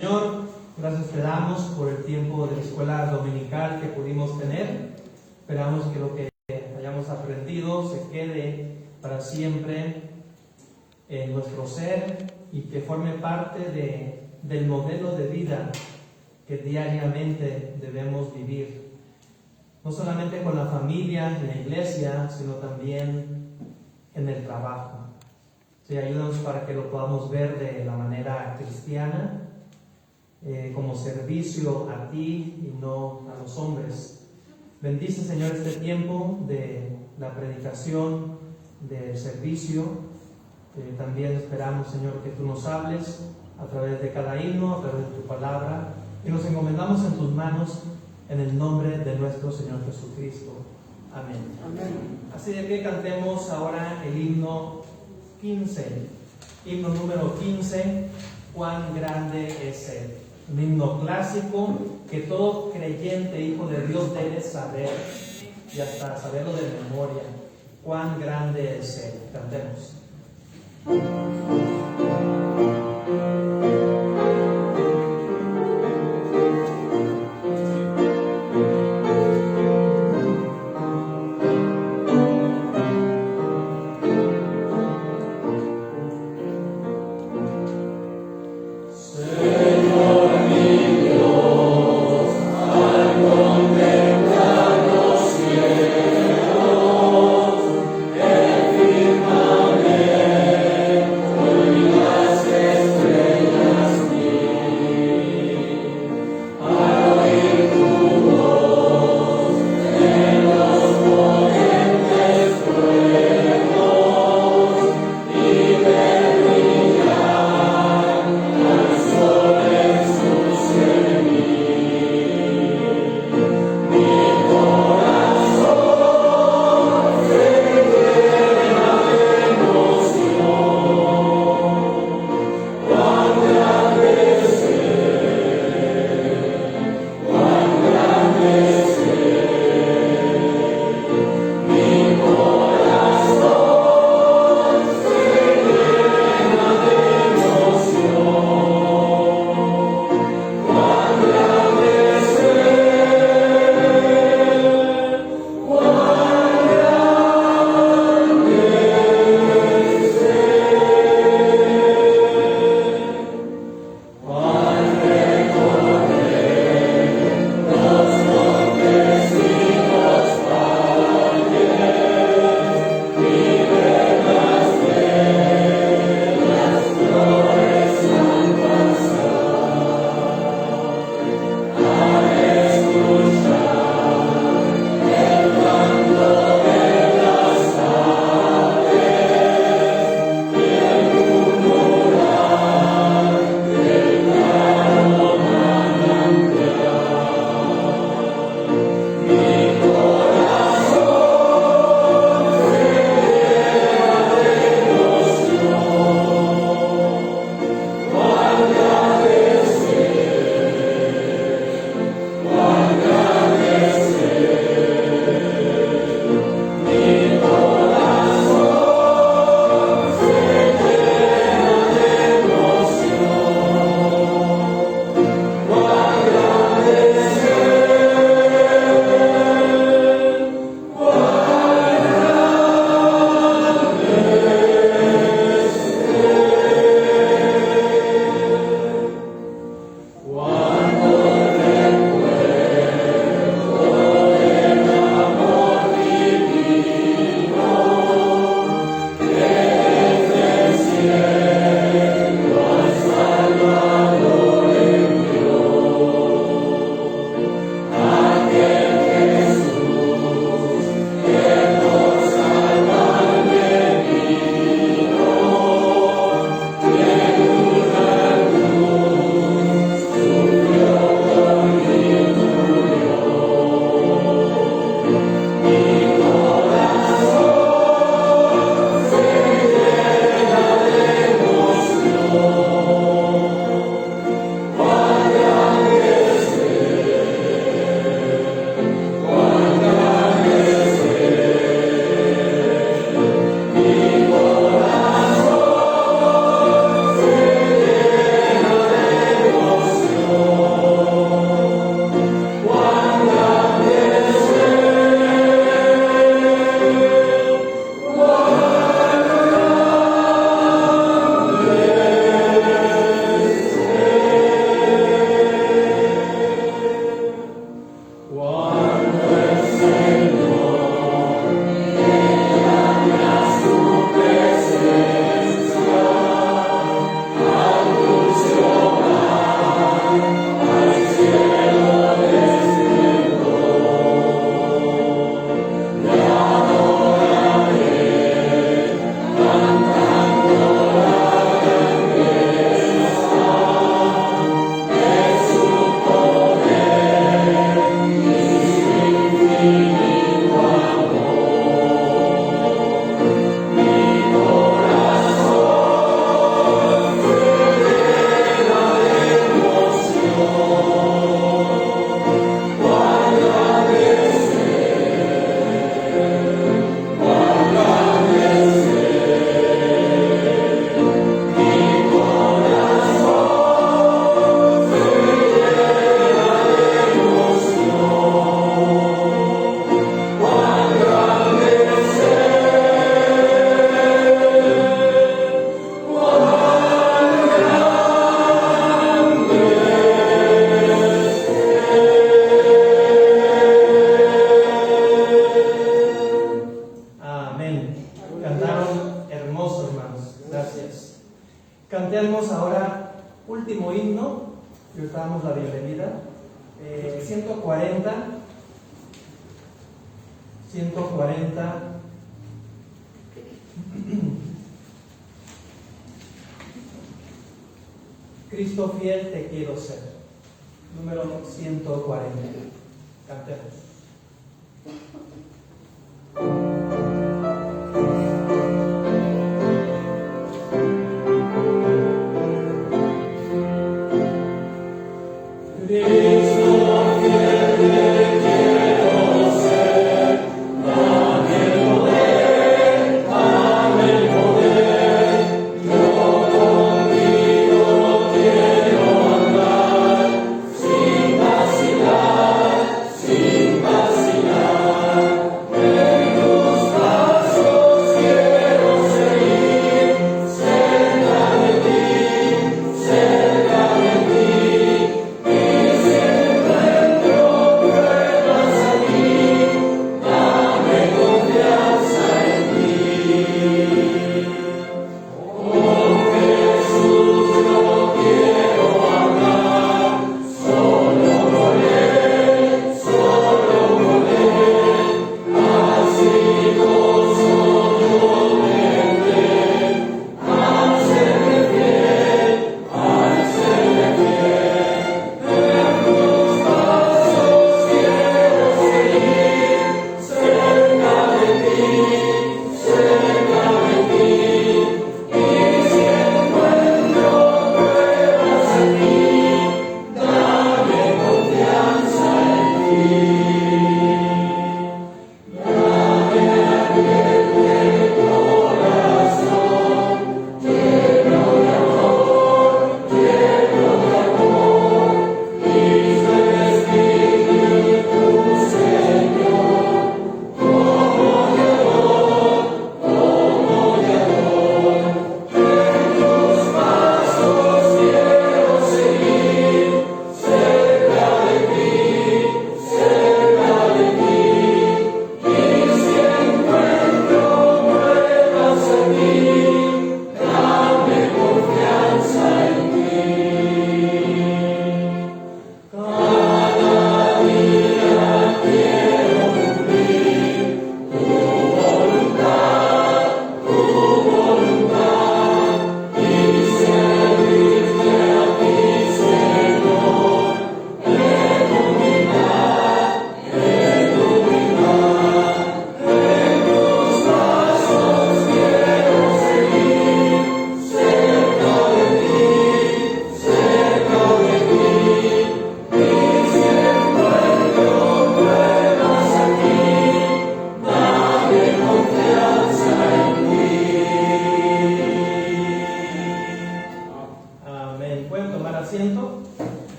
Señor, gracias te damos por el tiempo de la escuela dominical que pudimos tener. Esperamos que lo que hayamos aprendido se quede para siempre en nuestro ser y que forme parte del modelo de vida que diariamente debemos vivir. No solamente con la familia, en la iglesia, sino también en el trabajo. Sí, ayúdanos para que lo podamos ver de la manera cristiana, como servicio a ti y no a los hombres. Bendice, Señor, este tiempo de la predicación, del servicio. También esperamos, Señor, que tú nos hables a través de cada himno, a través de tu palabra, y nos encomendamos en tus manos en el nombre de nuestro Señor Jesucristo. Amén. Amén. Así de que cantemos ahora el himno 15, himno número 15, cuán grande es Él. Un himno clásico que todo creyente hijo de Dios debe saber y hasta saberlo de memoria. Cuán grande es Él. Cantemos. Firmamento y las estrellas y ahorita damos la bienvenida. 140. Cristo fiel te quiero ser. Número 140. Cantemos.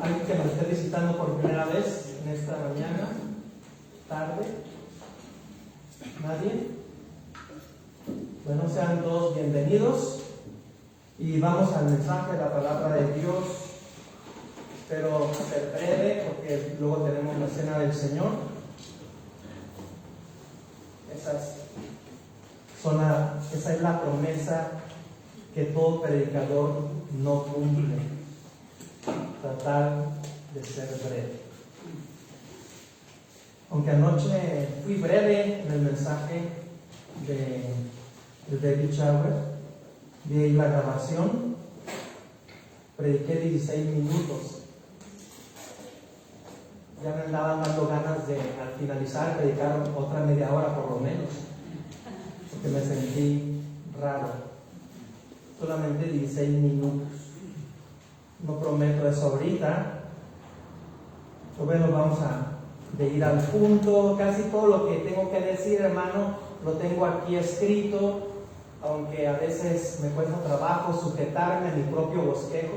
Alguien que nos esté visitando por primera vez en esta mañana, tarde. ¿Nadie? Bueno, sean todos bienvenidos y vamos al mensaje de la palabra de Dios. Espero ser breve porque luego tenemos la cena del Señor. Esa es la promesa que todo predicador no cumple: tratar de ser breve. Aunque anoche fui breve en el mensaje de David Shower, vi la grabación, prediqué 16 minutos. Ya me andaban dando ganas de, al finalizar, predicar otra media hora por lo menos, porque me sentí raro. Solamente 16 minutos. No prometo eso ahorita. Bueno, vamos de ir al punto. Casi todo lo que tengo que decir, hermano, lo tengo aquí escrito, aunque a veces me cuesta trabajo sujetarme a mi propio bosquejo.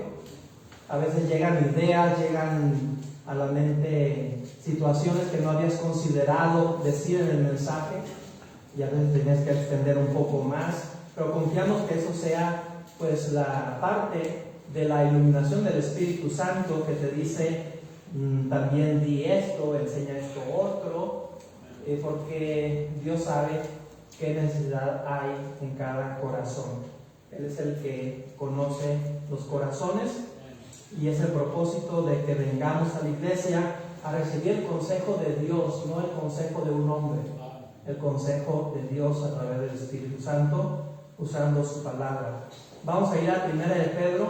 A veces llegan ideas, llegan a la mente situaciones que no habías considerado decir en el mensaje, y a veces tenías que extender un poco más, pero confiamos que eso sea pues la parte de la iluminación del Espíritu Santo que te dice también di esto, enseña esto otro, porque Dios sabe qué necesidad hay en cada corazón. Él es el que conoce los corazones y es el propósito de que vengamos a la iglesia a recibir el consejo de Dios, no el consejo de un hombre, el consejo de Dios a través del Espíritu Santo, usando su palabra. Vamos a ir a 1 de Pedro.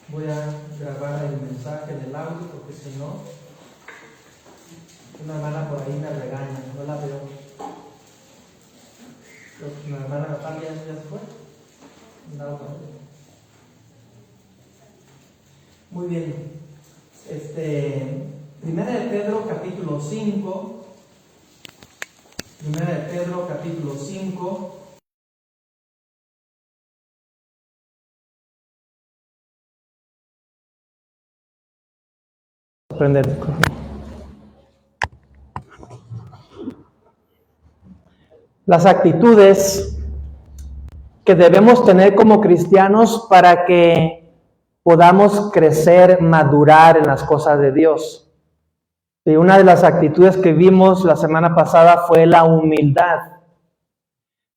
Voy a grabar el mensaje del audio porque si no, una hermana por ahí me regaña, no la veo. ¿La hermana Natalia ya se fue? No. Muy bien. 1 de Pedro capítulo 5. 1 de Pedro capítulo 5. Aprender. Las actitudes que debemos tener como cristianos para que podamos crecer, madurar en las cosas de Dios. Y una de las actitudes que vimos la semana pasada fue la humildad.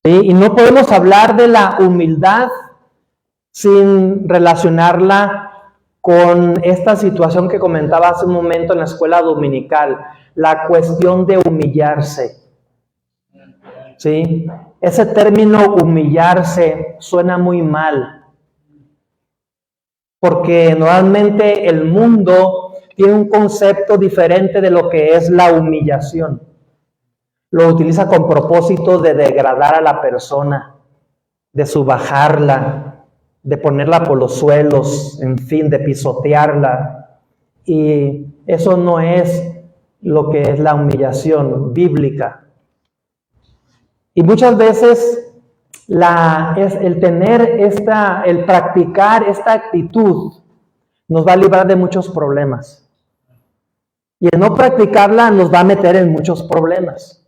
¿Sí? Y no podemos hablar de la humildad sin relacionarla con esta situación que comentaba hace un momento en la escuela dominical, la cuestión de humillarse. ¿Sí? Ese término humillarse suena muy mal, porque normalmente el mundo tiene un concepto diferente de lo que es la humillación. Lo utiliza con propósito de degradar a la persona, de subajarla, de ponerla por los suelos, en fin, de pisotearla. Y eso no es lo que es la humillación bíblica. Y muchas veces el practicar esta actitud nos va a librar de muchos problemas. Y el no practicarla nos va a meter en muchos problemas.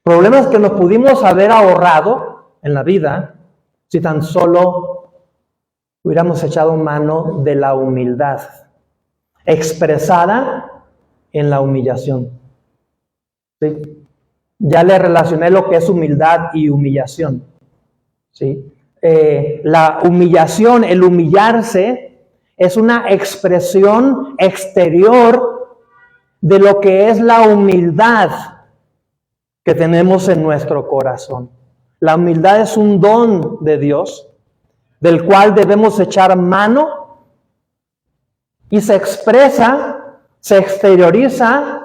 Problemas que nos pudimos haber ahorrado en la vida si tan solo hubiéramos echado mano de la humildad, expresada en la humillación. ¿Sí? Ya le relacioné lo que es humildad y humillación. ¿Sí? La humillación, el humillarse, es una expresión exterior de lo que es la humildad que tenemos en nuestro corazón. La humildad es un don de Dios, del cual debemos echar mano, y se expresa, se exterioriza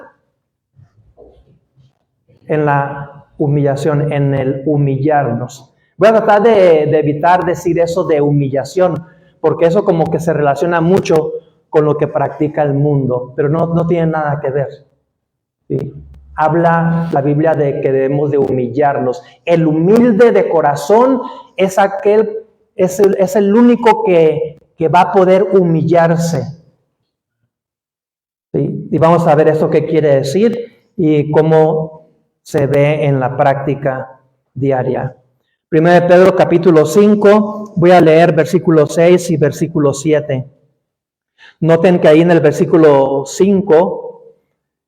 en la humillación, en el humillarnos. Voy a tratar de evitar decir eso de humillación, porque eso como que se relaciona mucho con lo que practica el mundo, pero no tiene nada que ver. ¿Sí? Habla la Biblia de que debemos de humillarnos. El humilde de corazón es el único que va a poder humillarse. ¿Sí? Y vamos a ver esto qué quiere decir y cómo se ve en la práctica diaria. 1 de Pedro capítulo 5, voy a leer versículo 6 y versículo 7. Noten que ahí en el versículo 5,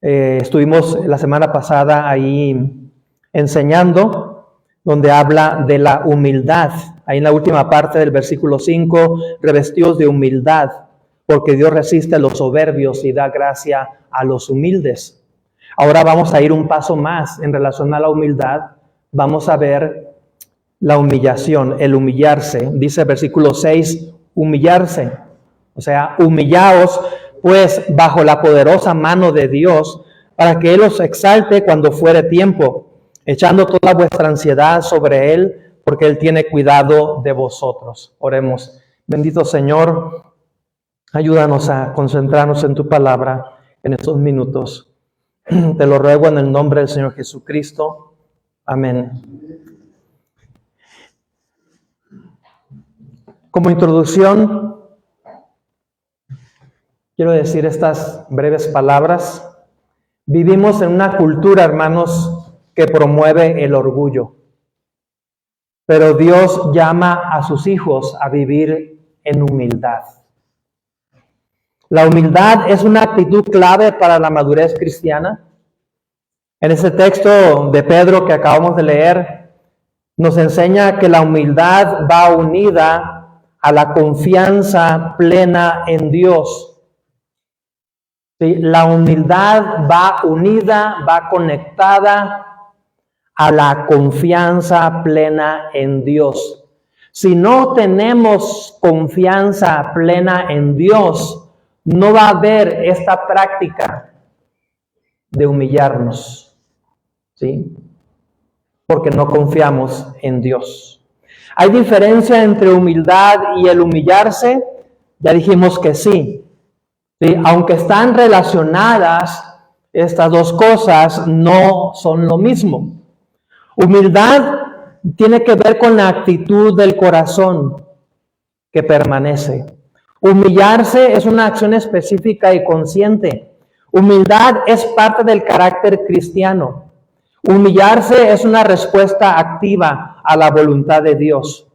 estuvimos la semana pasada ahí enseñando, donde habla de la humildad. Ahí en la última parte del versículo 5, revestidos de humildad, porque Dios resiste a los soberbios y da gracia a los humildes. Ahora vamos a ir un paso más en relación a la humildad. Vamos a ver la humillación, el humillarse. Dice versículo 6, humillarse. O sea, humillaos pues bajo la poderosa mano de Dios, para que Él os exalte cuando fuere tiempo, echando toda vuestra ansiedad sobre Él, porque Él tiene cuidado de vosotros. Oremos. Bendito Señor, ayúdanos a concentrarnos en tu palabra en estos minutos. Te lo ruego en el nombre del Señor Jesucristo. Amén. Como introducción, quiero decir estas breves palabras. Vivimos en una cultura, hermanos, que promueve el orgullo. Pero Dios llama a sus hijos a vivir en humildad. La humildad es una actitud clave para la madurez cristiana. En ese texto de Pedro que acabamos de leer, nos enseña que la humildad va unida a la confianza plena en Dios. ¿Sí? La humildad va unida, va conectada a la confianza plena en Dios. Si no tenemos confianza plena en Dios, no va a haber esta práctica de humillarnos, ¿sí? Porque no confiamos en Dios. ¿Hay diferencia entre humildad y el humillarse? Ya dijimos que sí. ¿Sí? Aunque están relacionadas, estas dos cosas no son lo mismo. Humildad tiene que ver con la actitud del corazón que permanece. Humillarse es una acción específica y consciente. Humildad es parte del carácter cristiano. Humillarse es una respuesta activa a la voluntad de Dios.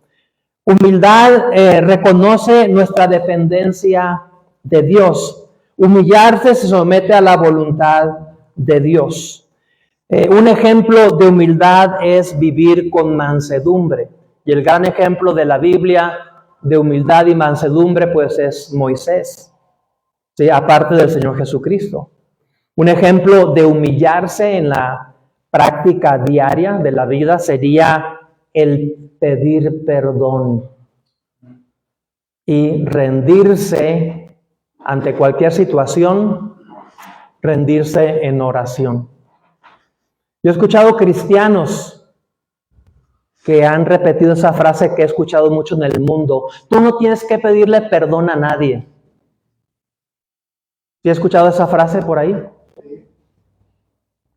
Humildad reconoce nuestra dependencia de Dios. Humillarse se somete a la voluntad de Dios. Un ejemplo de humildad es vivir con mansedumbre. Y el gran ejemplo de la Biblia de humildad y mansedumbre pues es Moisés, ¿sí? Aparte del Señor Jesucristo. Un ejemplo de humillarse en la práctica diaria de la vida sería el pedir perdón y rendirse ante cualquier situación, rendirse en oración. Yo he escuchado cristianos que han repetido esa frase que he escuchado mucho en el mundo: tú no tienes que pedirle perdón a nadie. ¿Sí he escuchado esa frase por ahí?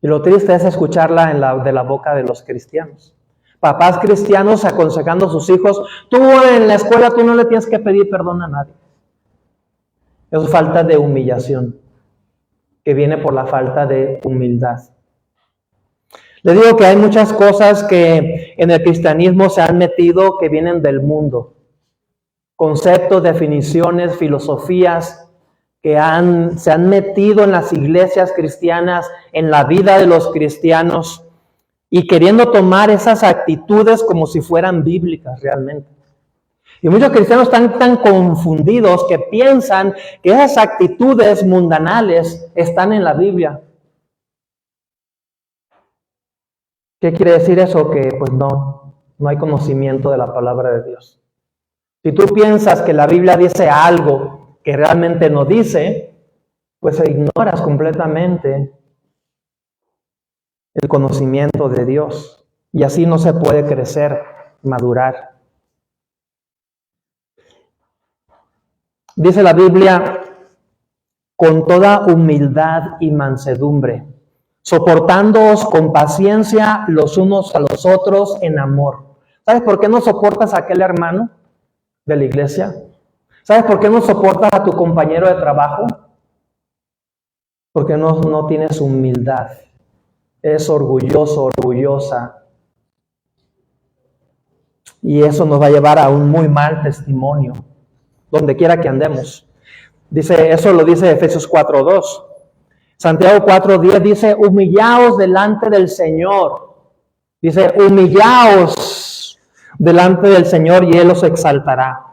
Y lo triste es escucharla de la boca de los cristianos. Papás cristianos aconsejando a sus hijos: tú en la escuela tú no le tienes que pedir perdón a nadie. Es falta de humillación, que viene por la falta de humildad. Le digo que hay muchas cosas que en el cristianismo se han metido que vienen del mundo. Conceptos, definiciones, filosofías que se han metido en las iglesias cristianas, en la vida de los cristianos, y queriendo tomar esas actitudes como si fueran bíblicas realmente. Y muchos cristianos están tan confundidos que piensan que esas actitudes mundanales están en la Biblia. ¿Qué quiere decir eso? Que pues no hay conocimiento de la palabra de Dios. Si tú piensas que la Biblia dice algo que realmente no dice, pues ignoras completamente el conocimiento de Dios. Y así no se puede crecer, madurar. Dice la Biblia: con toda humildad y mansedumbre, soportándoos con paciencia los unos a los otros en amor. ¿Sabes por qué no soportas a aquel hermano de la iglesia? ¿Sabes por qué no soportas a tu compañero de trabajo? Porque no tienes humildad. Es orgulloso, orgullosa. Y eso nos va a llevar a un muy mal testimonio, donde quiera que andemos. Eso lo dice Efesios 4:2. Santiago 4:10 dice: humillaos delante del Señor. Dice: humillaos delante del Señor y Él os exaltará.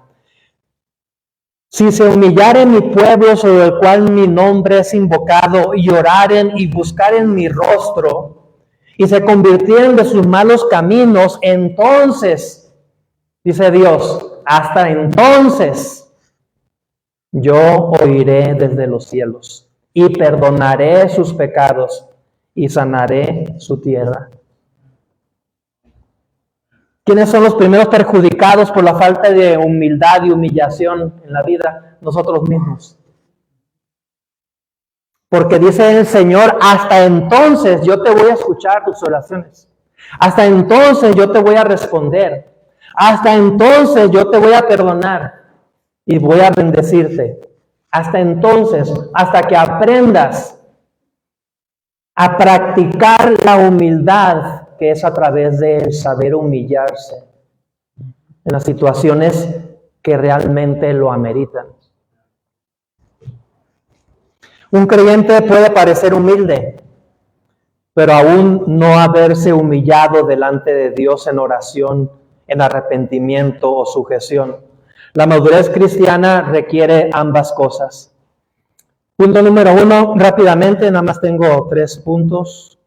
Si se humillare mi pueblo sobre el cual mi nombre es invocado, y oraren y buscaren mi rostro, y se convirtieren de sus malos caminos, entonces, dice Dios, hasta entonces, yo oiré desde los cielos y perdonaré sus pecados y sanaré su tierra. ¿Quiénes son los primeros perjudicados por la falta de humildad y humillación en la vida? Nosotros mismos. Porque dice el Señor: hasta entonces yo te voy a escuchar tus oraciones. Hasta entonces yo te voy a responder. Hasta entonces yo te voy a perdonar y voy a bendecirte. Hasta entonces, hasta que aprendas a practicar la humildad, que es a través de saber humillarse en las situaciones que realmente lo ameritan. Un creyente puede parecer humilde, pero aún no haberse humillado delante de Dios en oración, en arrepentimiento o sujeción. La madurez cristiana requiere ambas cosas. Punto número 1, rápidamente, nada más tengo 3 puntos.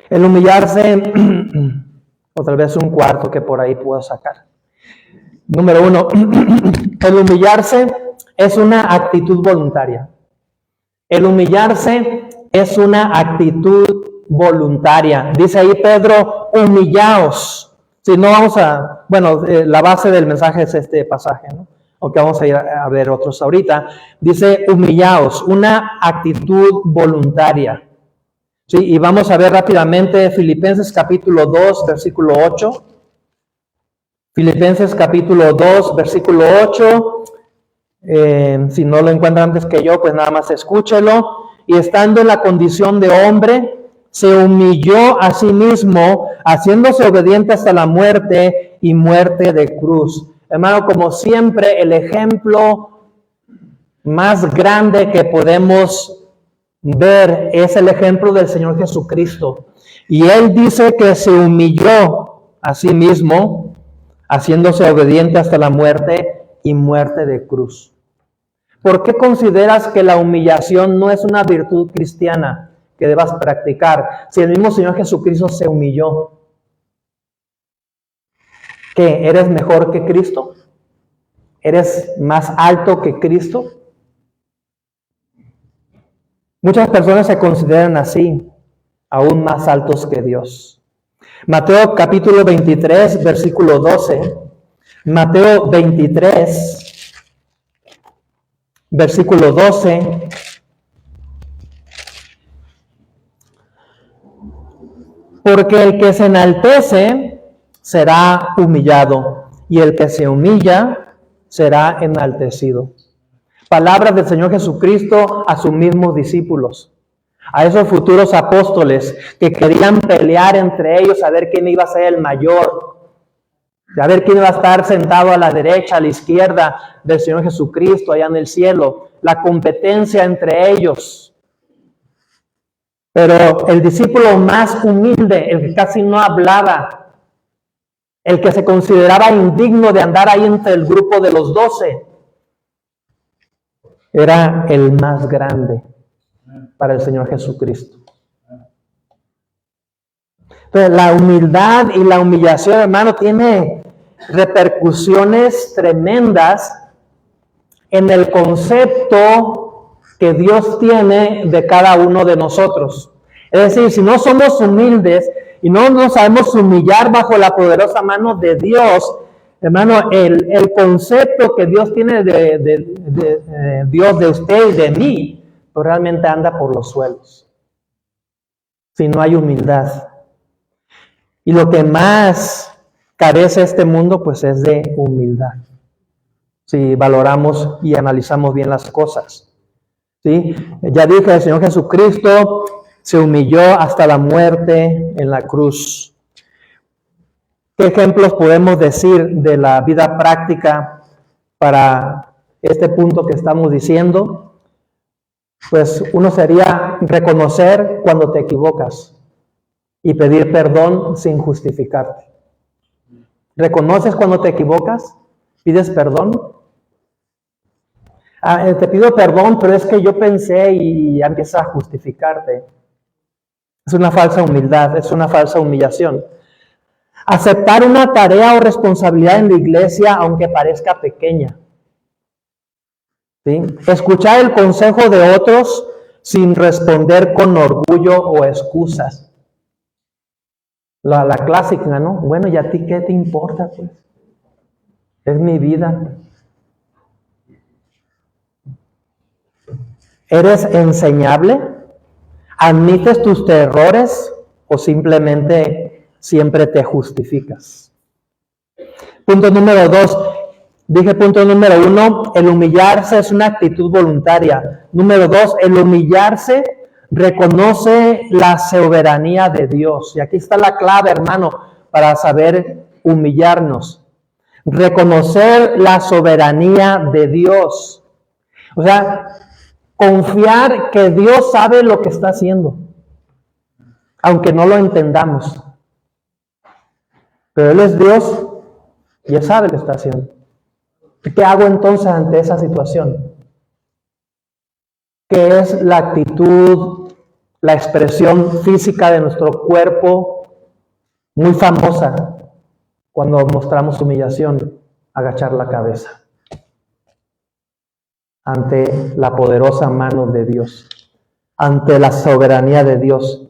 El humillarse, o tal vez un cuarto que por ahí puedo sacar. Número 1, el humillarse es una actitud voluntaria. El humillarse es una actitud voluntaria. Dice ahí Pedro, humillaos. Si no vamos a, bueno, la base del mensaje es este pasaje, ¿no? Aunque vamos a ir a ver otros ahorita. Dice humillaos, una actitud voluntaria. Sí, y vamos a ver rápidamente Filipenses capítulo 2, versículo 8. Filipenses capítulo 2, versículo 8. Si no lo encuentran antes que yo, pues nada más escúchelo. Y estando en la condición de hombre, se humilló a sí mismo, haciéndose obediente hasta la muerte y muerte de cruz. Hermano, como siempre, el ejemplo más grande que podemos ver es el ejemplo del Señor Jesucristo. Y Él dice que se humilló a sí mismo, haciéndose obediente hasta la muerte y muerte de cruz. ¿Por qué consideras que la humillación no es una virtud cristiana que debas practicar? Si el mismo Señor Jesucristo se humilló. ¿Qué? ¿Eres mejor que Cristo? ¿Eres más alto que Cristo? Muchas personas se consideran así, aún más altos que Dios. Mateo capítulo 23, versículo 12. Mateo 23, versículo 12. Porque el que se enaltece será humillado, y el que se humilla será enaltecido. Palabras del Señor Jesucristo a sus mismos discípulos, a esos futuros apóstoles que querían pelear entre ellos a ver quién iba a ser el mayor, a ver quién iba a estar sentado a la derecha, a la izquierda del Señor Jesucristo allá en el cielo, la competencia entre ellos. Pero el discípulo más humilde, el que casi no hablaba, el que se consideraba indigno de andar ahí entre el grupo de los 12, era el más grande para el Señor Jesucristo. Entonces, la humildad y la humillación, hermano, tiene repercusiones tremendas en el concepto que Dios tiene de cada uno de nosotros. Es decir, si no somos humildes y no nos sabemos humillar bajo la poderosa mano de Dios, hermano, el concepto que Dios tiene de Dios de usted y de mí, pues realmente anda por los suelos. Si no hay humildad. Y lo que más carece este mundo, pues es de humildad. Si valoramos y analizamos bien las cosas. ¿Sí? Ya dije, el Señor Jesucristo se humilló hasta la muerte en la cruz. ¿Qué ejemplos podemos decir de la vida práctica para este punto que estamos diciendo? Pues uno sería reconocer cuando te equivocas y pedir perdón sin justificarte. ¿Reconoces cuando te equivocas? ¿Pides perdón? Te pido perdón, pero es que yo pensé y ya empiezas a justificarte. Es una falsa humildad, es una falsa humillación. Aceptar una tarea o responsabilidad en la iglesia, aunque parezca pequeña. ¿Sí? Escuchar el consejo de otros sin responder con orgullo o excusas. La clásica, ¿no? Bueno, ¿y a ti qué te importa, pues? Es mi vida. ¿Eres enseñable? ¿Admites tus errores o simplemente siempre te justificas? Punto número 2. Dije punto número 1, el humillarse es una actitud voluntaria. Número 2, el humillarse reconoce la soberanía de Dios. Y aquí está la clave, hermano, para saber humillarnos. Reconocer la soberanía de Dios. O sea, Confiar que Dios sabe lo que está haciendo, aunque no lo entendamos. Pero Él es Dios y Él sabe lo que está haciendo. ¿Qué hago entonces ante esa situación? ¿Qué es la actitud, la expresión física de nuestro cuerpo muy famosa cuando mostramos humillación? Agachar la cabeza ante la poderosa mano de Dios, ante la soberanía de Dios.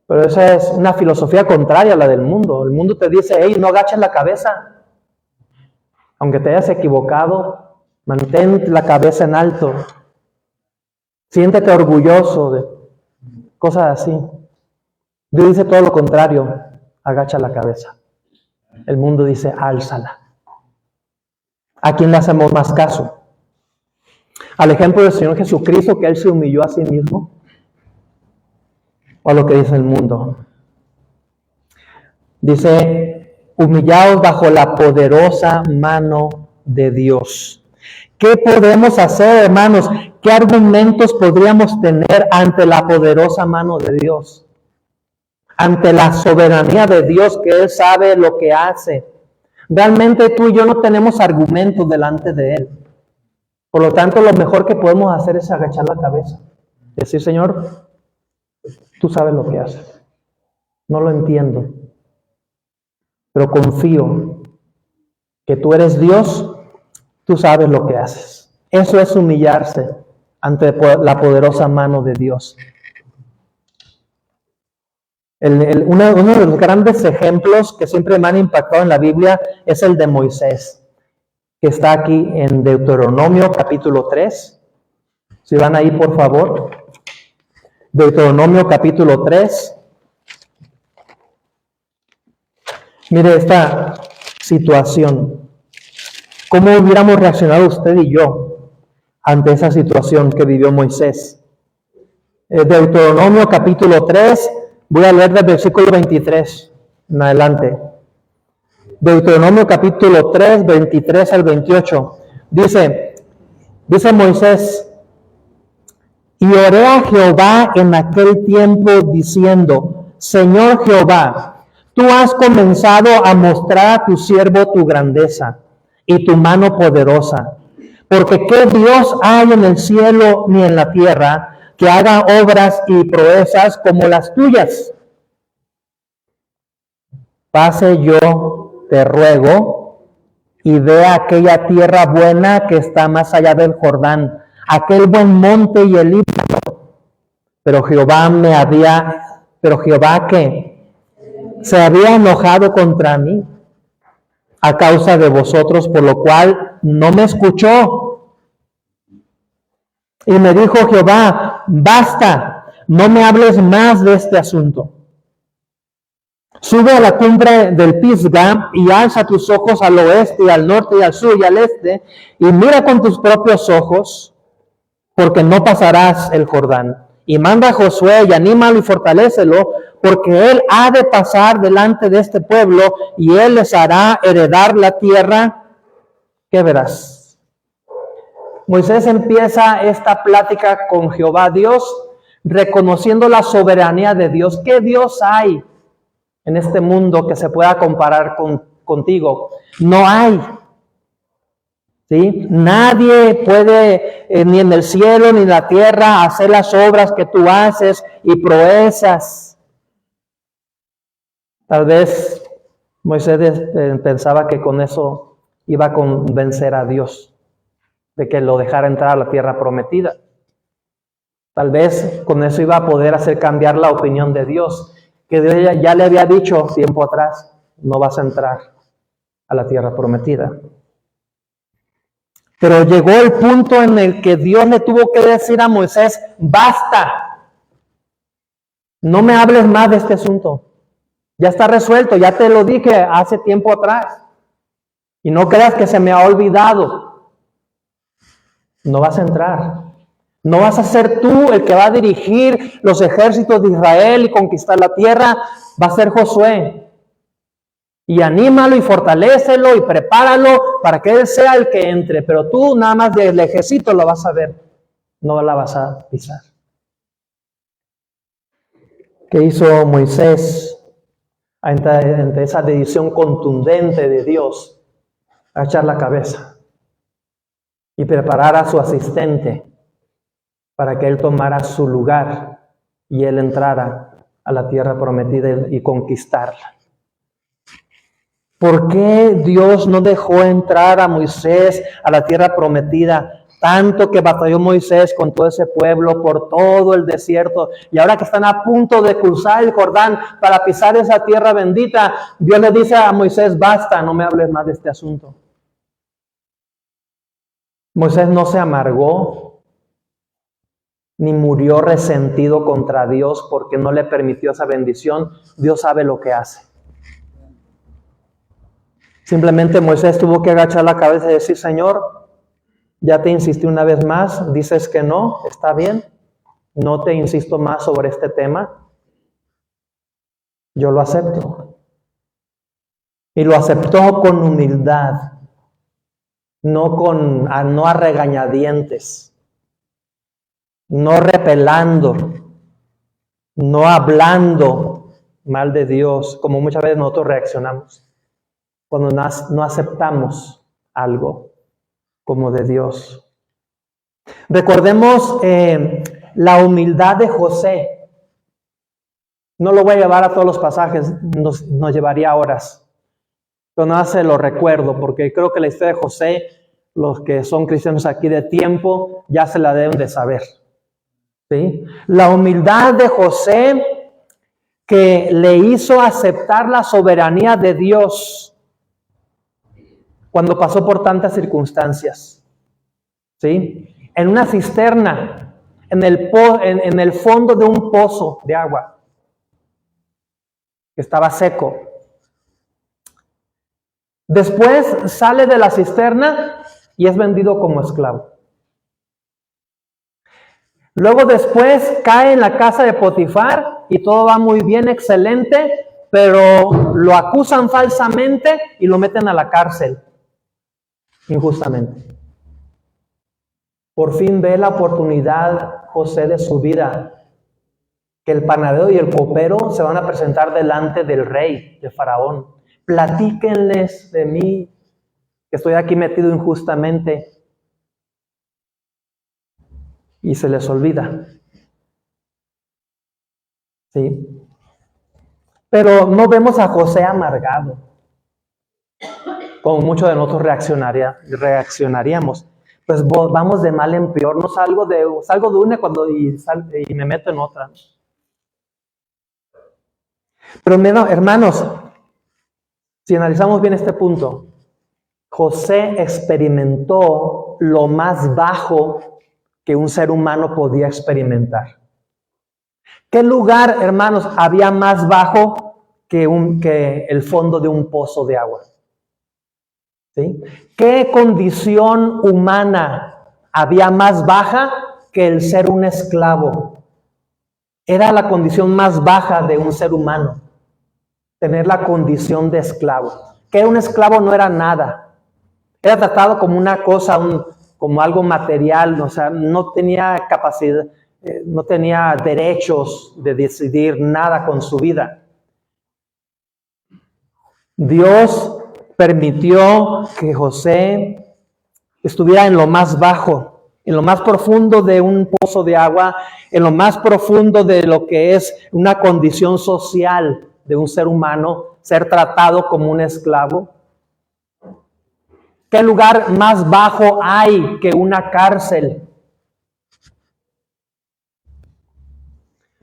Pero esa es una filosofía contraria a la del mundo. El mundo te dice, hey, no agaches la cabeza. Aunque te hayas equivocado, mantén la cabeza en alto. Siéntete orgulloso de cosas así. Dios dice todo lo contrario, agacha la cabeza. El mundo dice, álzala. ¿A quién le hacemos más caso? ¿Al ejemplo del Señor Jesucristo, que Él se humilló a sí mismo? ¿O a lo que dice el mundo? Dice, humillaos bajo la poderosa mano de Dios. ¿Qué podemos hacer, hermanos? ¿Qué argumentos podríamos tener ante la poderosa mano de Dios? Ante la soberanía de Dios, que Él sabe lo que hace. Realmente tú y yo no tenemos argumentos delante de Él. Por lo tanto, lo mejor que podemos hacer es agachar la cabeza. Decir, Señor, tú sabes lo que haces. No lo entiendo. Pero confío que tú eres Dios, tú sabes lo que haces. Eso es humillarse ante la poderosa mano de Dios. Uno de los grandes ejemplos que siempre me han impactado en la Biblia es el de Moisés, que está aquí en Deuteronomio capítulo 3. Si van ahí, por favor. Deuteronomio capítulo 3. Mire esta situación. ¿Cómo hubiéramos reaccionado usted y yo ante esa situación que vivió Moisés? Deuteronomio capítulo 3, voy a leer del versículo 23 en adelante. Deuteronomio capítulo 3, 23 al 28. Dice Moisés, y oré a Jehová en aquel tiempo diciendo, Señor Jehová, tú has comenzado a mostrar a tu siervo tu grandeza y tu mano poderosa, porque ¿qué Dios hay en el cielo ni en la tierra que haga obras y proezas como las tuyas? Pase yo, te ruego, y vea aquella tierra buena que está más allá del Jordán, aquel buen monte y el Líbano. Pero Jehová ¿qué? Se había enojado contra mí a causa de vosotros, por lo cual no me escuchó. Y me dijo Jehová, basta, no me hables más de este asunto. Sube a la cumbre del Pisga y alza tus ojos al oeste y al norte y al sur y al este y mira con tus propios ojos, porque no pasarás el Jordán. Y manda a Josué y anímalo y fortalécelo, porque él ha de pasar delante de este pueblo y él les hará heredar la tierra. ¿Qué verás? Moisés empieza esta plática con Jehová Dios, reconociendo la soberanía de Dios. ¿Qué Dios hay en este mundo que se pueda comparar contigo? No hay. ¿Sí? Nadie puede, ni en el cielo ni en la tierra, hacer las obras que tú haces y proezas. Tal vez Moisés pensaba que con eso iba a convencer a Dios de que lo dejara entrar a la tierra prometida. Tal vez con eso iba a poder hacer cambiar la opinión de Dios, que Dios ya le había dicho tiempo atrás, no vas a entrar a la tierra prometida. Pero llegó el punto en el que Dios le tuvo que decir a Moisés, basta, no me hables más de este asunto. Ya está resuelto, ya te lo dije hace tiempo atrás. Y no creas que se me ha olvidado. No vas a entrar. No vas a ser tú el que va a dirigir los ejércitos de Israel y conquistar la tierra. Va a ser Josué. Y anímalo y fortalécelo y prepáralo para que él sea el que entre. Pero tú nada más del ejército lo vas a ver. no la vas a pisar. ¿Qué hizo Moisés ante esa decisión contundente de Dios? Agachar la cabeza y preparar a su asistente para que él tomara su lugar y él entrara a la tierra prometida y conquistarla. ¿Por qué Dios no dejó entrar a Moisés a la tierra prometida? Tanto que batalló Moisés con todo ese pueblo por todo el desierto. Y ahora que están a punto de cruzar el Jordán para pisar esa tierra bendita, Dios le dice a Moisés, basta, no me hables más de este asunto. Moisés no se amargó, ni murió resentido contra Dios porque no le permitió esa bendición. Dios sabe lo que hace. Simplemente Moisés tuvo que agachar la cabeza y decir, Señor, ya te insistí una vez más, dices que no, está bien, no te insisto más sobre este tema, yo lo acepto. Y lo aceptó con humildad, no a regañadientes, no repelando, no hablando mal de Dios, como muchas veces nosotros reaccionamos cuando no aceptamos algo como de Dios. Recordemos la humildad de José. No lo voy a llevar a todos los pasajes, nos llevaría horas. Pero nada se lo recuerdo, porque creo que la historia de José, los que son cristianos aquí de tiempo, ya se la deben de saber. ¿Sí? La humildad de José que le hizo aceptar la soberanía de Dios cuando pasó por tantas circunstancias, ¿sí? En una cisterna, en el fondo de un pozo de agua, que estaba seco. Después sale de la cisterna y es vendido como esclavo. Luego después cae en la casa de Potifar y todo va muy bien, excelente, pero lo acusan falsamente y lo meten a la cárcel. Injustamente. Por fin ve la oportunidad José de su vida, que el panadero y el copero se van a presentar delante del rey, de Faraón. Platíquenles de mí, que estoy aquí metido injustamente. Y se les olvida. ¿Sí? Pero no vemos a José amargado, como muchos de nosotros reaccionaríamos. Pues vamos de mal en peor, no salgo de una y me meto en otra. Pero hermanos, si analizamos bien este punto, José experimentó lo más bajo que un ser humano podía experimentar. ¿Qué lugar, hermanos, había más bajo que el fondo de un pozo de agua? ¿Sí? ¿Qué condición humana había más baja que el ser un esclavo? Era la condición más baja de un ser humano, tener la condición de esclavo. Que un esclavo no era nada, era tratado como una cosa, como algo material, o sea, no tenía capacidad, no tenía derechos de decidir nada con su vida. Dios permitió que José estuviera en lo más bajo, en lo más profundo de un pozo de agua, en lo más profundo de lo que es una condición social de un ser humano, ser tratado como un esclavo. ¿Qué lugar más bajo hay que una cárcel?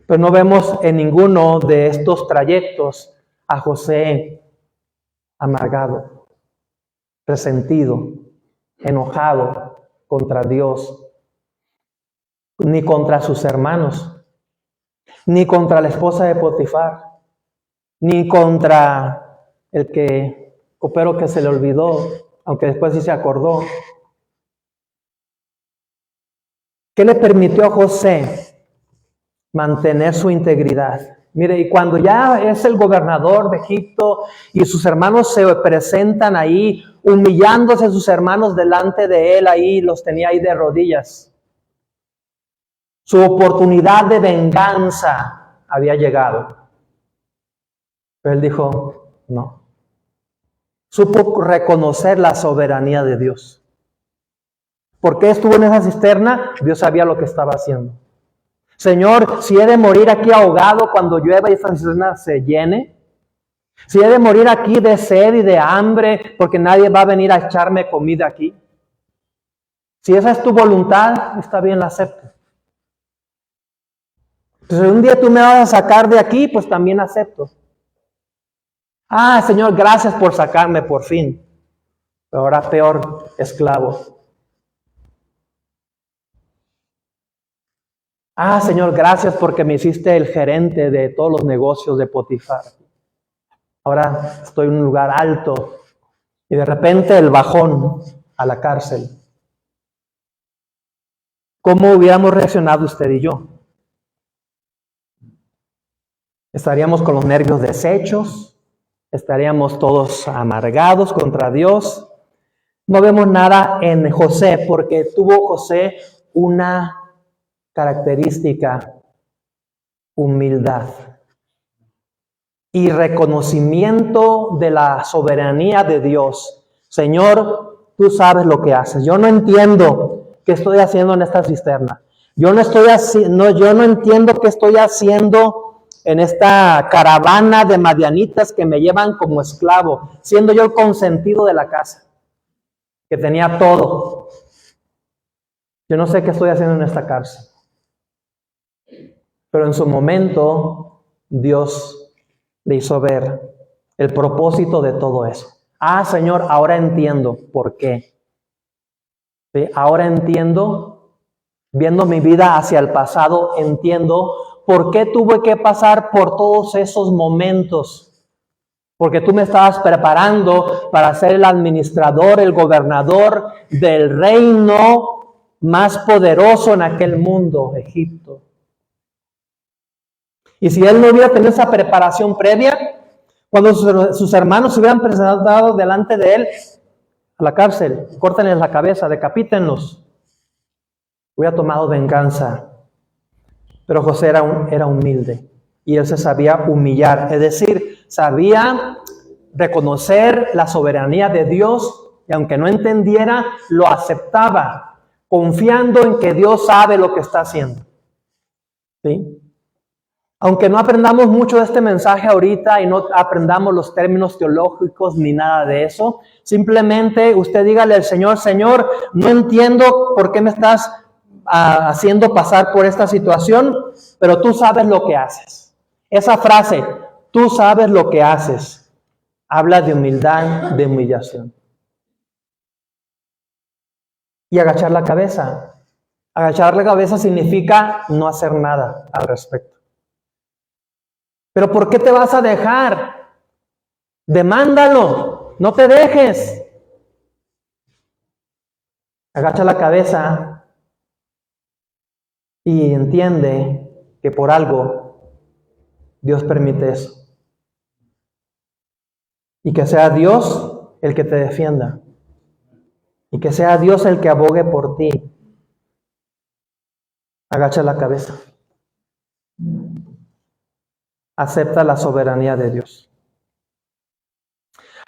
Pero no vemos en ninguno de estos trayectos a José amargado, resentido, enojado contra Dios, ni contra sus hermanos, ni contra la esposa de Potifar, ni contra el copero que se le olvidó, aunque después sí se acordó. ¿Qué le permitió a José mantener su integridad? Mire, y cuando ya es el gobernador de Egipto y sus hermanos se presentan ahí, humillándose sus hermanos delante de él, ahí los tenía ahí de rodillas. Su oportunidad de venganza había llegado. Pero él dijo, no. Supo reconocer la soberanía de Dios. ¿Por qué estuvo en esa cisterna? Dios sabía lo que estaba haciendo. Señor, si he de morir aquí ahogado cuando llueva y esta cisterna se llene, si he de morir aquí de sed y de hambre porque nadie va a venir a echarme comida aquí, si esa es tu voluntad, está bien, la acepto. Entonces un día tú me vas a sacar de aquí, pues también acepto. Ah, Señor, gracias por sacarme por fin. Pero ahora peor, esclavo. Ah, Señor, gracias porque me hiciste el gerente de todos los negocios de Potifar. Ahora estoy en un lugar alto y de repente el bajón a la cárcel. ¿Cómo hubiéramos reaccionado usted y yo? ¿Estaríamos con los nervios deshechos? ¿Estaríamos todos amargados contra Dios? No vemos nada en José porque tuvo José una característica: humildad y reconocimiento de la soberanía de Dios. Señor, tú sabes lo que haces. Yo no entiendo qué estoy haciendo en esta cisterna. Yo no entiendo qué estoy haciendo en esta caravana de madianitas que me llevan como esclavo, siendo yo el consentido de la casa, que tenía todo. Yo no sé qué estoy haciendo en esta cárcel. Pero en su momento, Dios le hizo ver el propósito de todo eso. Ah, Señor, ahora entiendo por qué. ¿Sí? Ahora entiendo, viendo mi vida hacia el pasado, entiendo por qué tuve que pasar por todos esos momentos. Porque tú me estabas preparando para ser el administrador, el gobernador del reino más poderoso en aquel mundo, Egipto. Y si él no hubiera tenido esa preparación previa, cuando sus hermanos se hubieran presentado delante de él a la cárcel, córtenles la cabeza, decapítenlos, hubiera tomado venganza. Pero José era humilde y él se sabía humillar, es decir, sabía reconocer la soberanía de Dios y aunque no entendiera, lo aceptaba, confiando en que Dios sabe lo que está haciendo. ¿Sí? Aunque no aprendamos mucho de este mensaje ahorita y no aprendamos los términos teológicos ni nada de eso, simplemente usted dígale al Señor, Señor, no entiendo por qué me estás haciendo pasar por esta situación, pero tú sabes lo que haces. Esa frase, tú sabes lo que haces, habla de humildad, de humillación. Y agachar la cabeza. Agachar la cabeza significa no hacer nada al respecto. ¿Pero por qué te vas a dejar? Demándalo, no te dejes. Agacha la cabeza y entiende que por algo Dios permite eso. Y que sea Dios el que te defienda. Y que sea Dios el que abogue por ti. Agacha la cabeza. Acepta la soberanía de Dios.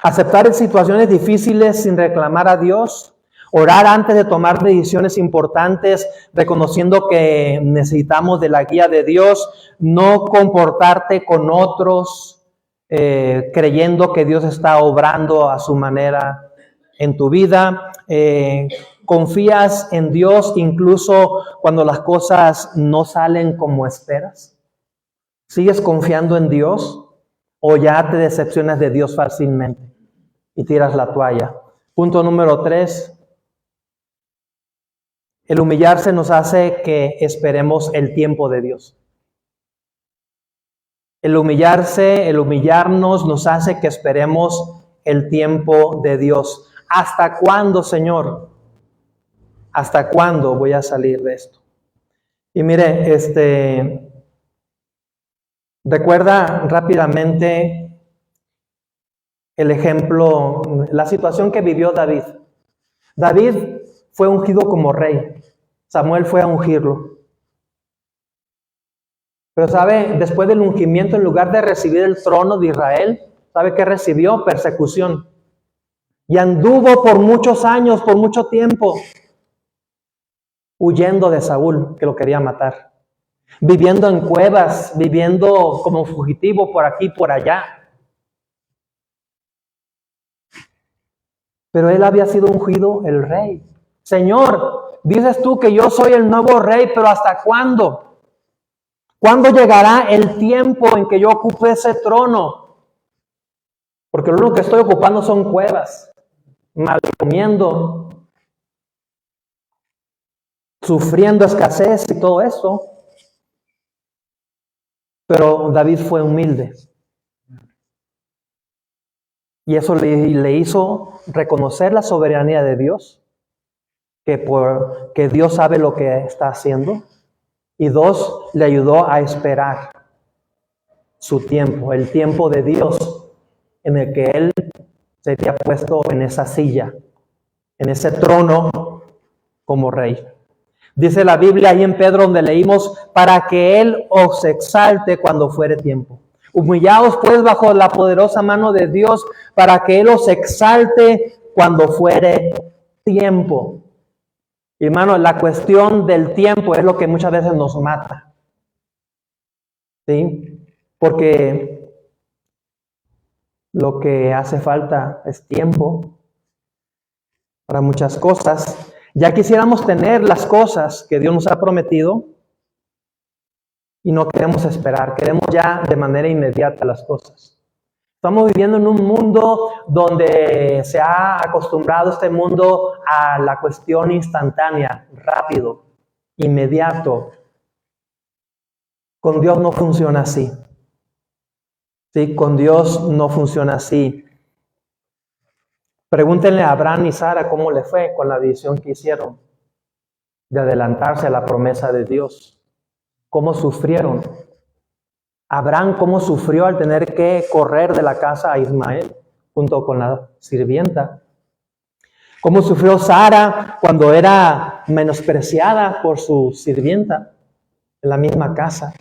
Aceptar en situaciones difíciles sin reclamar a Dios. Orar antes de tomar decisiones importantes, reconociendo que necesitamos de la guía de Dios. No comportarte con otros, creyendo que Dios está obrando a su manera en tu vida. ¿Confías en Dios incluso cuando las cosas no salen como esperas? ¿Sigues confiando en Dios o ya te decepcionas de Dios fácilmente y tiras la toalla? Punto número 3. El humillarse nos hace que esperemos el tiempo de Dios. El humillarnos nos hace que esperemos el tiempo de Dios. ¿Hasta cuándo, Señor? ¿Hasta cuándo voy a salir de esto? Y mire, recuerda rápidamente el ejemplo, la situación que vivió David. David fue ungido como rey. Samuel fue a ungirlo. Pero ¿sabe? Después del ungimiento, en lugar de recibir el trono de Israel, ¿sabe qué recibió? Persecución. Y anduvo por muchos años, por mucho tiempo, huyendo de Saúl, que lo quería matar. Viviendo en cuevas, viviendo como fugitivo por aquí, por allá. Pero él había sido ungido el rey. Señor, dices tú que yo soy el nuevo rey, pero ¿hasta cuándo? ¿Cuándo llegará el tiempo en que yo ocupe ese trono? Porque lo único que estoy ocupando son cuevas, mal comiendo, sufriendo escasez y todo eso. Pero David fue humilde. Y eso le hizo reconocer la soberanía de Dios, que Dios sabe lo que está haciendo. Y dos, le ayudó a esperar su tiempo, el tiempo de Dios en el que él se había puesto en esa silla, en ese trono como rey. Dice la Biblia ahí en Pedro, donde leímos, para que él os exalte cuando fuere tiempo. Humillaos pues bajo la poderosa mano de Dios, para que él os exalte cuando fuere tiempo. Hermano, la cuestión del tiempo es lo que muchas veces nos mata. ¿Sí? Porque lo que hace falta es tiempo para muchas cosas. Ya quisiéramos tener las cosas que Dios nos ha prometido y no queremos esperar, queremos ya de manera inmediata las cosas. Estamos viviendo en un mundo donde se ha acostumbrado este mundo a la cuestión instantánea, rápido, inmediato. Con Dios no funciona así. Sí, con Dios no funciona así. Pregúntenle a Abraham y Sara cómo le fue con la decisión que hicieron de adelantarse a la promesa de Dios. ¿Cómo sufrieron? Abraham, ¿cómo sufrió al tener que correr de la casa a Ismael junto con la sirvienta? ¿Cómo sufrió Sara cuando era menospreciada por su sirvienta en la misma casa?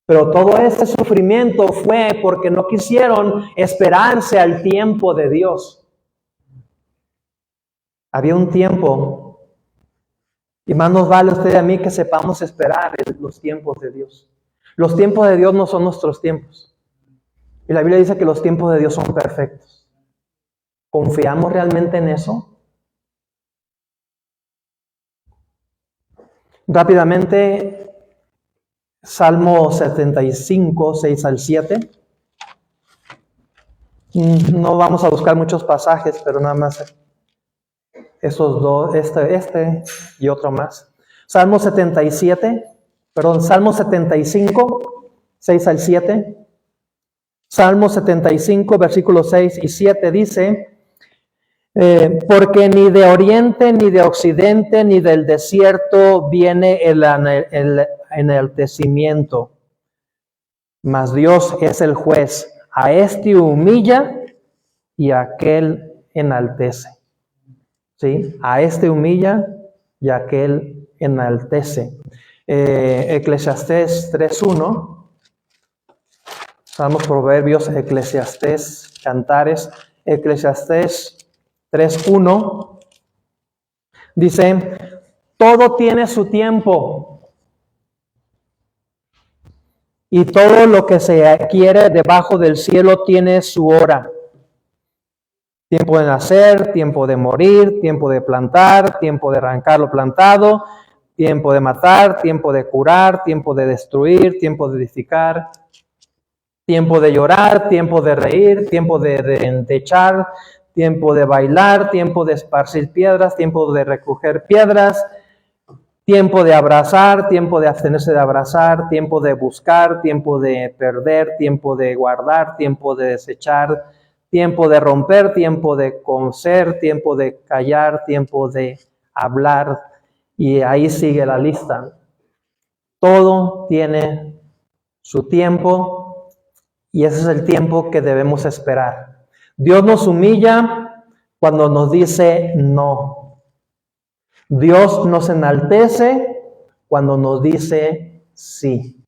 Pero todo este sufrimiento fue porque no quisieron esperarse al tiempo de Dios. Había un tiempo, y más nos vale a usted y a mí que sepamos esperar los tiempos de Dios. Los tiempos de Dios no son nuestros tiempos. Y la Biblia dice que los tiempos de Dios son perfectos. ¿Confiamos realmente en eso? Rápidamente, Salmo 75, 6 al 7. No vamos a buscar muchos pasajes, pero nada más esos dos, este y otro más. Salmo 75, 6 al 7. Salmo 75, versículos 6 y 7 dice, porque ni de oriente, ni de occidente, ni del desierto viene el enaltecimiento, mas Dios es el juez. A este humilla y a aquel enaltece. ¿Sí? A este humilla y a aquel enaltece. Eclesiastés 3.1. Salmos, Proverbios, Eclesiastés, Cantares. Eclesiastés 3.1 dice, todo tiene su tiempo y todo lo que se quiere debajo del cielo tiene su hora. Tiempo de nacer, tiempo de morir, tiempo de plantar, tiempo de arrancar lo plantado, tiempo de matar, tiempo de curar, tiempo de destruir, tiempo de edificar, tiempo de llorar, tiempo de reír, tiempo de echar, tiempo de bailar, tiempo de esparcir piedras, tiempo de recoger piedras, tiempo de abrazar, tiempo de abstenerse de abrazar, tiempo de buscar, tiempo de perder, tiempo de guardar, tiempo de desechar, tiempo de romper, tiempo de coser, tiempo de callar, tiempo de hablar. Y ahí sigue la lista. Todo tiene su tiempo y ese es el tiempo que debemos esperar. Dios nos humilla cuando nos dice no. Dios nos enaltece cuando nos dice sí.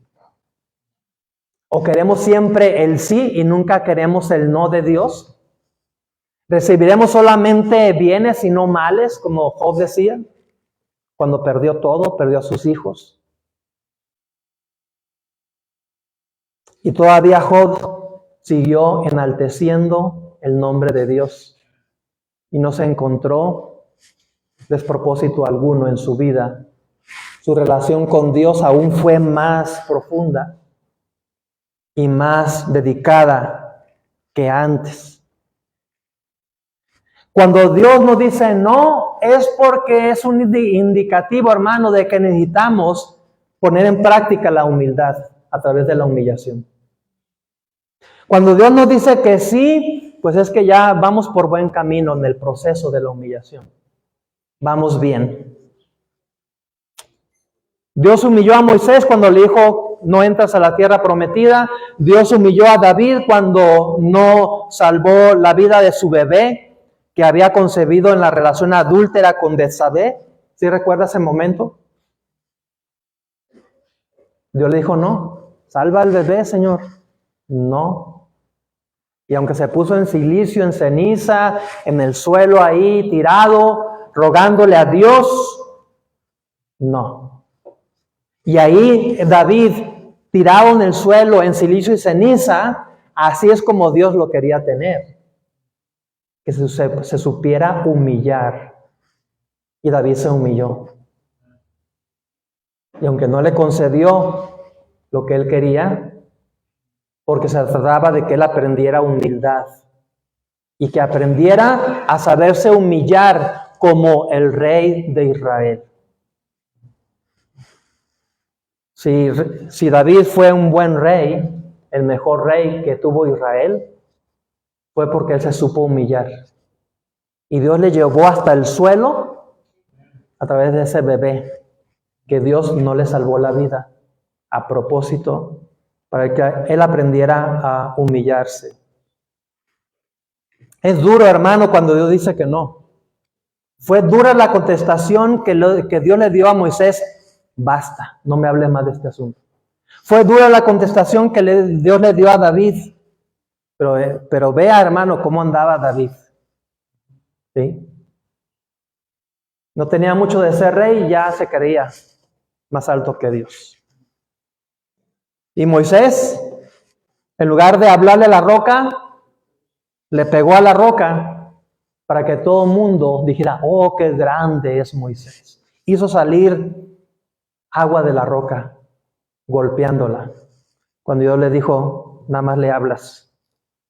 ¿O queremos siempre el sí y nunca queremos el no de Dios? ¿Recibiremos solamente bienes y no males, como Job decía, cuando perdió todo, perdió a sus hijos? Y todavía Job siguió enalteciendo el nombre de Dios y no se encontró despropósito alguno en su vida. Su relación con Dios aún fue más profunda y más dedicada que antes. Cuando Dios nos dice no, es porque es un indicativo, hermano, de que necesitamos poner en práctica la humildad a través de la humillación. Cuando Dios nos dice que sí, pues es que ya vamos por buen camino en el proceso de la humillación. Vamos bien. Dios humilló a Moisés cuando le dijo, no entras a la tierra prometida. Dios humilló a David cuando no salvó la vida de su bebé que había concebido en la relación adúltera con Betsabé. ¿Sí recuerda ese momento? Dios le dijo, no, salva al bebé, Señor. No. Y aunque se puso en silicio, en ceniza, en el suelo ahí, tirado, rogándole a Dios, no. Y ahí David, tirado en el suelo, en silicio y ceniza, así es como Dios lo quería tener. Que se supiera humillar. Y David se humilló. Y aunque no le concedió lo que él quería, porque se trataba de que él aprendiera humildad y que aprendiera a saberse humillar como el rey de Israel. Si David fue un buen rey, el mejor rey que tuvo Israel, fue porque él se supo humillar. Y Dios le llevó hasta el suelo a través de ese bebé, que Dios no le salvó la vida a propósito, para que él aprendiera a humillarse. Es duro, hermano, cuando Dios dice que no. Fue dura la contestación que Dios le dio a Moisés. Basta, no me hables más de este asunto. Fue dura la contestación que Dios le dio a David. Pero vea, hermano, cómo andaba David. ¿Sí? No tenía mucho de ser rey y ya se creía más alto que Dios. Y Moisés, en lugar de hablarle a la roca, le pegó a la roca para que todo el mundo dijera, oh, qué grande es Moisés. Hizo salir agua de la roca, golpeándola. Cuando Dios le dijo, nada más le hablas,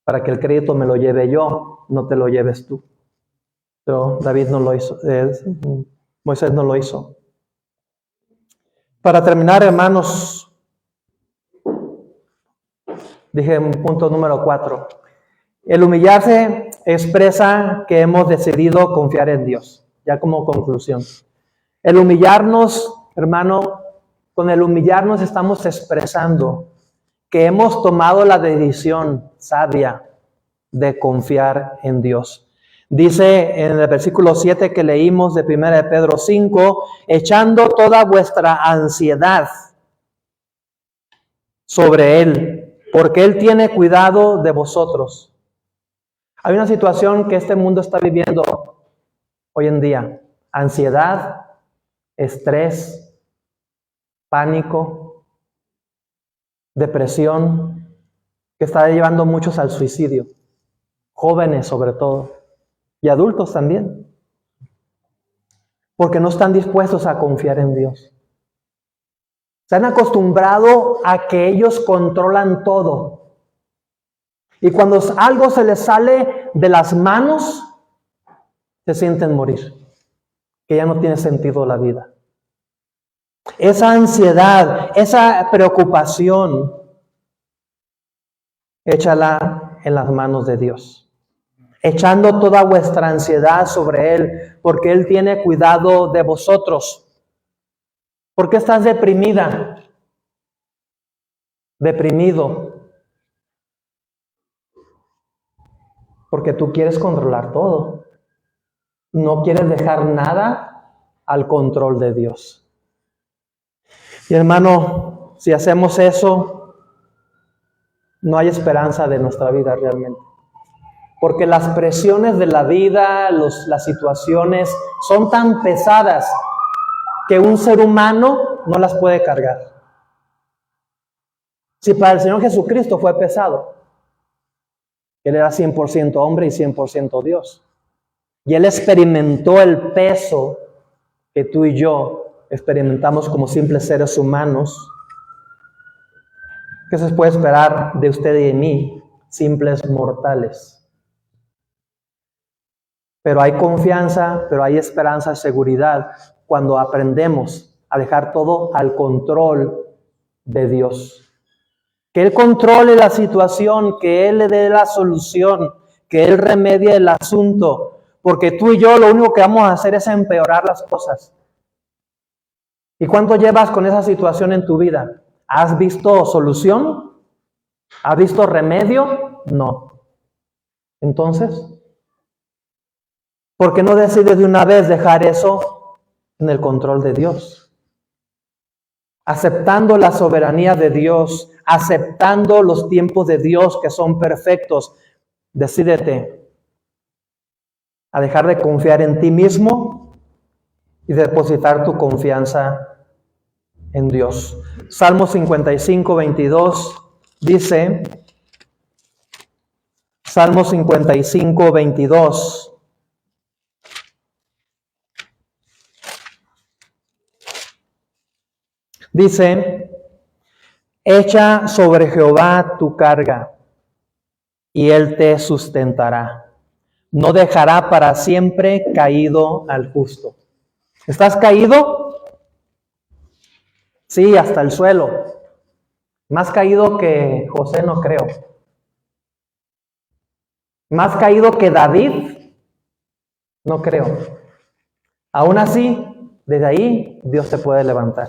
para que el crédito me lo lleve yo, no te lo lleves tú. Pero David no lo hizo, Moisés no lo hizo. Para terminar, hermanos, dije punto número 4. El humillarse expresa que hemos decidido confiar en Dios. Ya como conclusión. El humillarnos, hermano, con el humillarnos estamos expresando que hemos tomado la decisión sabia de confiar en Dios. Dice en el versículo 7 que leímos de 1 de Pedro 5, echando toda vuestra ansiedad sobre Él, porque Él tiene cuidado de vosotros. Hay una situación que este mundo está viviendo hoy en día. Ansiedad, estrés, pánico, depresión, que está llevando a muchos al suicidio. Jóvenes sobre todo. Y adultos también. Porque no están dispuestos a confiar en Dios. Se han acostumbrado a que ellos controlan todo. Y cuando algo se les sale de las manos, se sienten morir. Que ya no tiene sentido la vida. Esa ansiedad, esa preocupación, échala en las manos de Dios. Echando toda vuestra ansiedad sobre Él, porque Él tiene cuidado de vosotros. ¿Por qué estás deprimida? Deprimido. Porque tú quieres controlar todo. No quieres dejar nada al control de Dios. Y hermano, si hacemos eso, no hay esperanza de nuestra vida realmente. Porque las presiones de la vida, las situaciones son tan pesadas que un ser humano no las puede cargar. Si para el Señor Jesucristo fue pesado, Él era 100% hombre y 100% Dios. Y Él experimentó el peso que tú y yo experimentamos como simples seres humanos. ¿Qué se puede esperar de usted y de mí, simples mortales? Pero hay confianza, pero hay esperanza, seguridad, cuando aprendemos a dejar todo al control de Dios. Que Él controle la situación, que Él le dé la solución, que Él remedie el asunto, porque tú y yo lo único que vamos a hacer es empeorar las cosas. ¿Y cuánto llevas con esa situación en tu vida? ¿Has visto solución? ¿Has visto remedio? No. Entonces, ¿por qué no decides de una vez dejar eso en el control de Dios? Aceptando la soberanía de Dios, aceptando los tiempos de Dios que son perfectos, decídete a dejar de confiar en ti mismo y depositar tu confianza en Dios. Salmo 55, 22 dice, Salmo 55, 22. Dice, echa sobre Jehová tu carga, y Él te sustentará. No dejará para siempre caído al justo. ¿Estás caído? Sí, hasta el suelo. Más caído que José no creo. Más caído que David, no creo. Aún así, desde ahí Dios te puede levantar.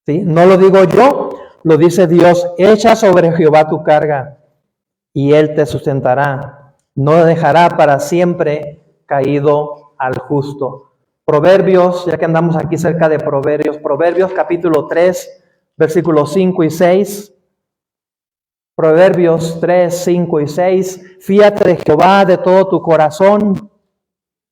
¿Sí? No lo digo yo, lo dice Dios. Echa sobre Jehová tu carga y Él te sustentará. No dejará para siempre caído al justo. Proverbios, ya que andamos aquí cerca de Proverbios, Proverbios capítulo 3, versículos 5 y 6. Proverbios 3, 5 y 6. Fíate de Jehová de todo tu corazón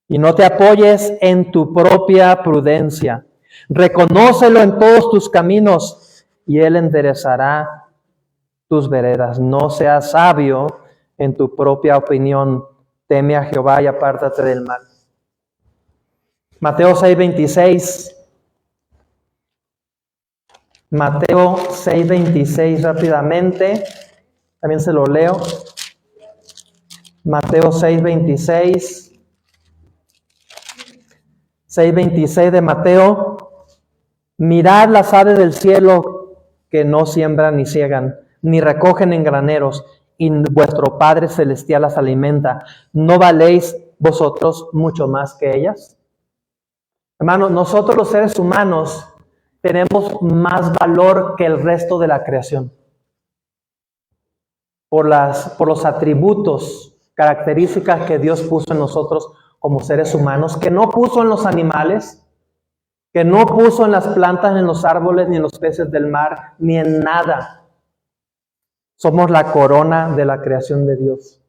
y no te apoyes en tu propia prudencia. Reconócelo en todos tus caminos y Él enderezará tus veredas. No seas sabio en tu propia opinión. Teme a Jehová y apártate del mal. Mateo 6:26. Mateo 6:26 rápidamente. También se lo leo. Mateo 6:26. 6:26 de Mateo. Mirad las aves del cielo que no siembran ni ciegan, ni recogen en graneros, y vuestro Padre Celestial las alimenta. ¿No valéis vosotros mucho más que ellas? Hermanos, nosotros los seres humanos tenemos más valor que el resto de la creación. Por los atributos, características que Dios puso en nosotros como seres humanos, que no puso en los animales, que no puso en las plantas, en los árboles, ni en los peces del mar, ni en nada. Somos la corona de la creación de Dios.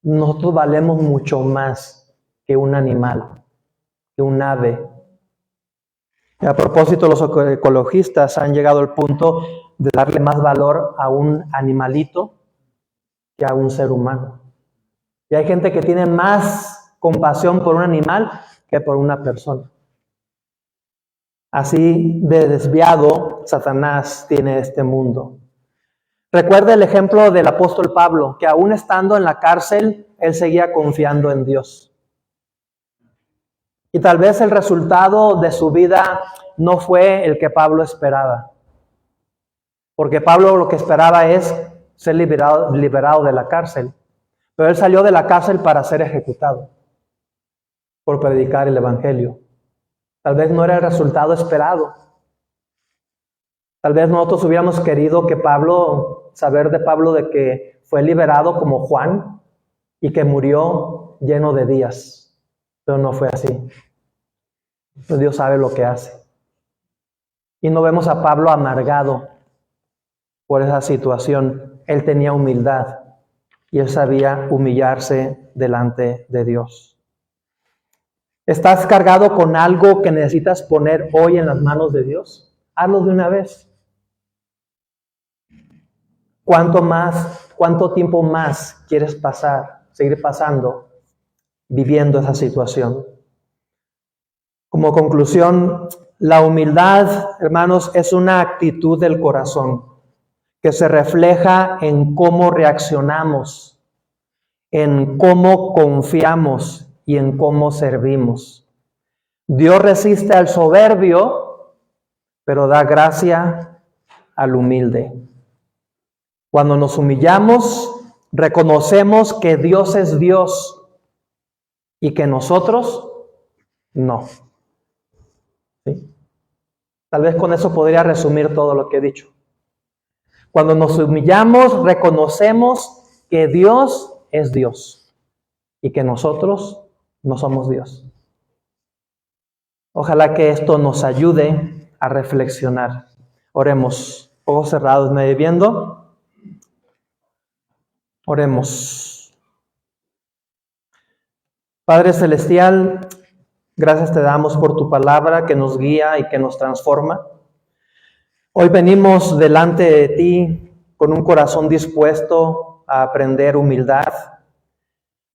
Nosotros valemos mucho más que un animal, que un ave. Y a propósito, los ecologistas han llegado al punto de darle más valor a un animalito que a un ser humano. Y hay gente que tiene más compasión por un animal que por una persona. Así de desviado Satanás tiene este mundo. Recuerda el ejemplo del apóstol Pablo, que aún estando en la cárcel, él seguía confiando en Dios. Y tal vez el resultado de su vida no fue el que Pablo esperaba. Porque Pablo lo que esperaba es ser liberado de la cárcel. Pero él salió de la cárcel para ser ejecutado por predicar el evangelio. Tal vez no era el resultado esperado. Tal vez nosotros hubiéramos querido que saber de Pablo de que fue liberado como Juan y que murió lleno de días. Pero no fue así. Pues Dios sabe lo que hace. Y no vemos a Pablo amargado. por esa situación. Él tenía humildad y él sabía humillarse delante de Dios. ¿Estás cargado con algo que necesitas poner hoy en las manos de Dios? Hazlo de una vez. ¿Cuánto tiempo más quieres seguir pasando, viviendo esa situación? Como conclusión, la humildad, hermanos, es una actitud del corazón que se refleja en cómo reaccionamos, en cómo confiamos y en cómo servimos. Dios resiste al soberbio, pero da gracia al humilde. Cuando nos humillamos, reconocemos que Dios es Dios y que nosotros no. ¿Sí? Tal vez con eso podría resumir todo lo que he dicho. Cuando nos humillamos, reconocemos que Dios es Dios y que nosotros no somos Dios. Ojalá que esto nos ayude a reflexionar. Oremos, ojos cerrados, medio viendo. Oremos. Padre Celestial, gracias te damos por tu palabra que nos guía y que nos transforma. Hoy venimos delante de ti con un corazón dispuesto a aprender humildad.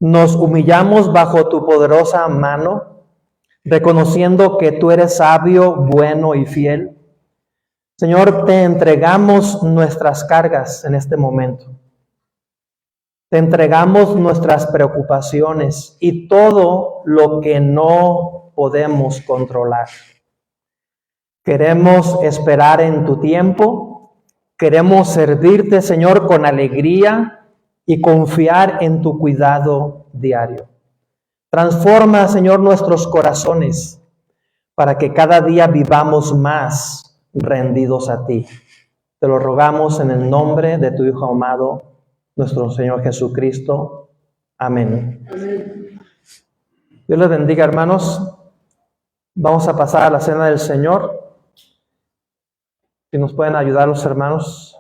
Nos humillamos bajo tu poderosa mano, reconociendo que tú eres sabio, bueno y fiel. Señor, te entregamos nuestras cargas en este momento. Te entregamos nuestras preocupaciones y todo lo que no podemos controlar. Queremos esperar en tu tiempo, queremos servirte, Señor, con alegría y confiar en tu cuidado diario. Transforma, Señor, nuestros corazones para que cada día vivamos más rendidos a ti. Te lo rogamos en el nombre de tu Hijo amado, nuestro Señor Jesucristo. Amén. Amén. Dios les bendiga, hermanos. Vamos a pasar a la cena del Señor. Si nos pueden ayudar los hermanos.